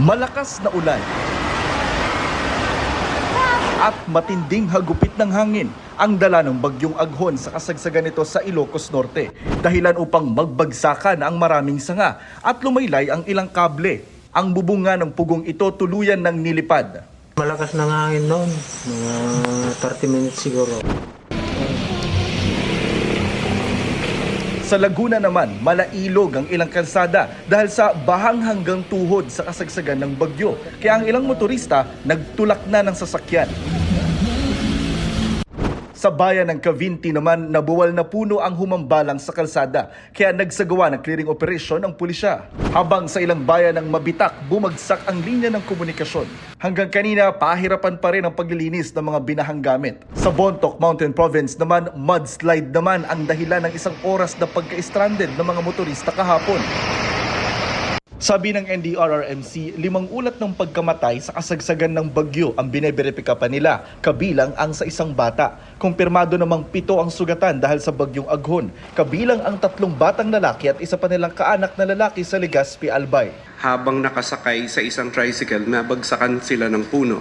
Malakas na ulan at matinding hagupit ng hangin ang dala ng bagyong Aghon sa kasagsagan nito sa Ilocos Norte. Dahilan upang magbagsakan ang maraming sanga at lumaylay ang ilang kable. Ang bubunga ng pugong ito tuluyan ng nilipad. Malakas na hangin noon, mga 30 minutes siguro. Sa Laguna naman, malailog ang ilang kalsada dahil sa bahang hanggang tuhod sa kasagsagan ng bagyo. Kaya ang ilang motorista nagtulak na ng sasakyan. Sa bayan ng Cavinti naman, nabuwal na puno ang humambalang sa kalsada, kaya nagsagawa ng clearing operation ang pulisya. Habang sa ilang bayan ng Mabitak, bumagsak ang linya ng komunikasyon. Hanggang kanina, pahirapan pa rin ang paglilinis ng mga binahang gamit. Sa Bontoc Mountain Province naman, mudslide naman ang dahilan ng isang oras na pagka-stranded ng mga motorista kahapon. Sabi ng NDRRMC, 5 ulat ng pagkamatay sa kasagsagan ng bagyo ang bineberipika pa nila, kabilang ang sa isang bata. Kumpirmado namang 7 ang sugatan dahil sa bagyong Aghon, kabilang ang 3 batang lalaki at isa pa nilang kaanak na lalaki sa Legazpi, Albay. Habang nakasakay sa isang tricycle, nabagsakan sila ng puno.